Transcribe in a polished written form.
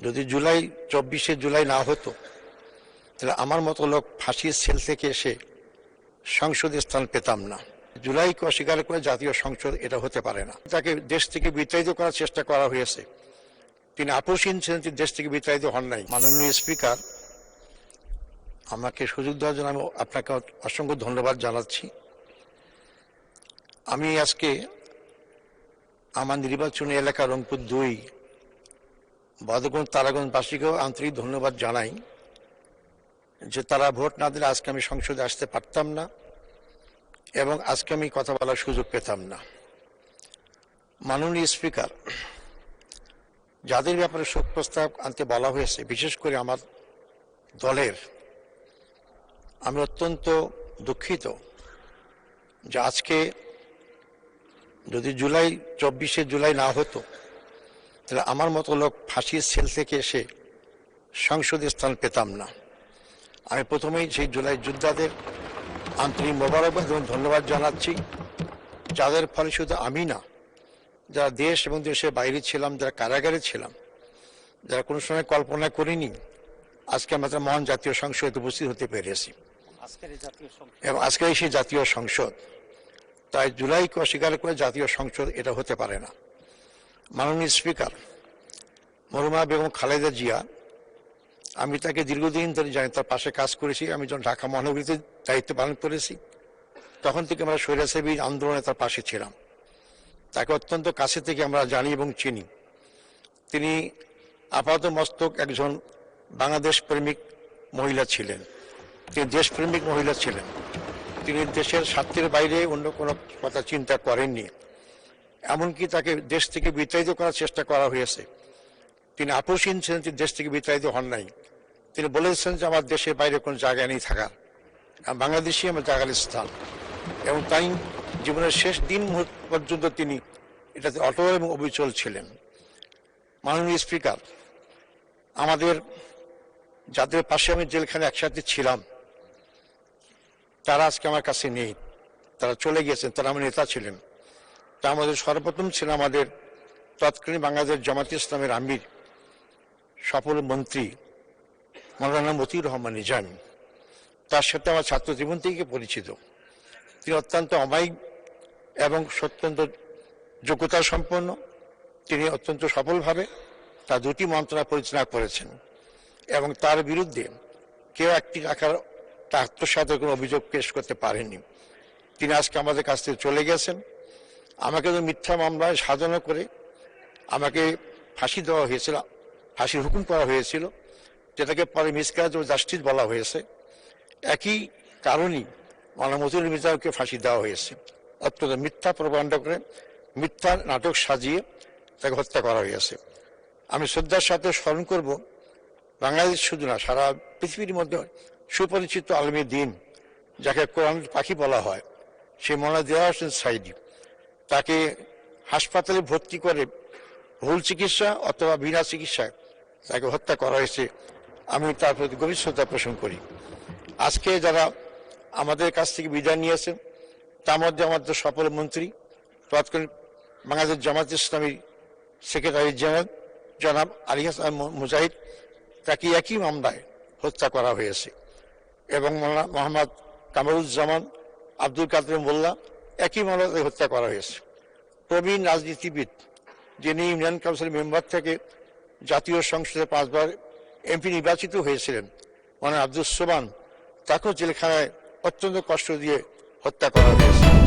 যদি 24শে জুলাই না হতো তাহলে আমার মতো লোক ফাঁসির সেল থেকে এসে সংসদে স্থান পেতাম না। জুলাইকে অস্বীকার করে জাতীয় সংসদ এটা হতে পারে না। তাকে দেশ থেকে বিতাড়িত করার চেষ্টা করা হয়েছে। তিনি আপোষহীন ছিলেন, তিনি দেশ থেকে বিতাড়িত হন নাই। মাননীয় স্পিকার, আমাকে সুযোগ দেওয়ার জন্য আমি আপনাকে অসংখ্য ধন্যবাদ জানাচ্ছি। আমি আজকে আমার নির্বাচনী এলাকা রংপুর 2 বদগঞ্জ তারাগঞ্জবাসীকেও আন্তরিক ধন্যবাদ জানাই যে তারা ভোট না দিলে আজকে আমি সংসদে আসতে পারতাম না এবং আজকে আমি কথা বলার সুযোগ পেতাম না। মাননীয় স্পিকার, যাদের ব্যাপারে শোক প্রস্তাব আনতে বলা হয়েছে, বিশেষ করে আমার দলের, আমি অত্যন্ত দুঃখিত যে আজকে যদি 24শে জুলাই না হতো তাহলে আমার মতো লোক ফাঁসির সেল থেকে এসে সংসদে স্থান পেতাম না। আমি প্রথমেই সেই জুলাই যোদ্ধাদের আন্তরিক মোবারকবাদ এবং ধন্যবাদ জানাচ্ছি, যাদের ফলে শুধু আমি না, যারা দেশ এবং দেশের বাইরে ছিলাম, যারা কারাগারে ছিলাম, যারা কোনো সময় কল্পনা করিনি, আজকে আমরা মহান জাতীয় সংসদে উপস্থিত হতে পেরেছি এবং আজকের সেই জাতীয় সংসদ। তাই জুলাইকে অস্বীকার করে জাতীয় সংসদ এটা হতে পারে না। মাননীয় স্পিকার, মরহুমা বেগম খালেদা জিয়া, আমি তাকে দীর্ঘদিন ধরে জানি, তার পাশে কাজ করেছি। আমি যখন ঢাকা মহানগরীতে দায়িত্ব পালন করেছি তখন থেকে আমরা স্বৈরাচারী আন্দোলনে তার পাশে ছিলাম। তাকে অত্যন্ত কাছে থেকে আমরা জানি এবং চিনি। তিনি আপাত মস্তক একজন বাংলাদেশ প্রেমিক মহিলা ছিলেন, তিনি দেশপ্রেমিক মহিলা ছিলেন। তিনি দেশের স্বার্থের বাইরে অন্য কোনো কথা চিন্তা করেননি। এমনকি তাকে দেশ থেকে বিতাড়িত করার চেষ্টা করা হয়েছে, তিনি আপোষহীন ছিলেন, তিনি দেশ থেকে বিতাড়িত হন নাই। তিনি বলেছেন যে আমার দেশের বাইরে কোনো জায়গায় নেই থাকার, বাংলাদেশই আমার জায়গার স্থান। এবং তাই জীবনের শেষ দিন মুহূর্ত পর্যন্ত তিনি এটাতে অটল এবং অবিচল ছিলেন। মাননীয় স্পিকার, আমাদের যাদের পাশে আমি জেলখানে একসাথে ছিলাম তারা আজকে আমার কাছে নেই, তারা চলে গিয়েছেন, তারা আমার নেতা ছিলেন। তা আমাদের সর্বপ্রথম ছিলেন আমাদের তৎকালীন বাংলাদেশ জামাত ইসলামের আমির, সফল মন্ত্রী মাওলানা মতিউর রহমান নিজামী। তার সাথে আমার ছাত্র জীবন থেকে পরিচিত। তিনি অত্যন্ত অমায়িক এবং অত্যন্ত যোগ্যতা সম্পন্ন। তিনি অত্যন্ত সফলভাবে তার 2টি মন্ত্রণালয় পরিচালনা করেছেন এবং তার বিরুদ্ধে কেউ একটি টাকার আত্মসাতের কোনো অভিযোগ পেশ করতে পারেননি। তিনি আজকে আমাদের কাছ থেকে চলে গেছেন। আমাকে তো মিথ্যা মামলায় সাজানো করে আমাকে ফাঁসি দেওয়া হয়েছিল, ফাঁসির হুকুম করা হয়েছিল, যেটাকে পরে মিসক্যারেজ অফ জাস্টিস বলা হয়েছে। একই কারণেই মাওলানা মতিউর মির্জাকে ফাঁসি দেওয়া হয়েছে। অত্যন্ত মিথ্যা প্রপাগান্ডা করে, মিথ্যা নাটক সাজিয়ে তাকে হত্যা করা হয়েছে। আমি শ্রদ্ধার সাথে স্মরণ করব বাংলাদেশ শুধু না, সারা পৃথিবীর মধ্যে সুপরিচিত আলমী দিন, যাকে কোরআনের পাখি বলা হয়, সেই মাওলানা দেওয়ার হোসেন সাইদি। তাকে হাসপাতালে ভর্তি করে ভুল চিকিৎসা অথবা বিনা চিকিৎসায় তাকে হত্যা করা হয়েছে। আমি তার প্রতি গভীর শ্রদ্ধা পোষণ করি। আজকে যারা আমাদের কাছ থেকে বিদায় নিয়েছেন তার মধ্যে আমাদের সফল মন্ত্রী, তৎকালীন বাংলাদেশ জামাত ইসলামী সেক্রেটারি জেনারেল জনাব আলী হাসান মুজাহিদ, তাকে একই মামলায় হত্যা করা হয়েছে। এবং মোহাম্মদ কামরুজ্জামান, আব্দুল কাদের মোল্লা, একই মামলায় হত্যা করা হয়েছে। প্রবীণ রাজনীতিবিদ, যিনি ইউনিয়ন কাউন্সিল মেম্বার থেকে জাতীয় সংসদে 5 বার এমপি নির্বাচিত হয়েছিলেন, মানে আব্দুল সোবান, তাকেও জেলখানায় অত্যন্ত কষ্ট দিয়ে হত্যা করা হয়েছে।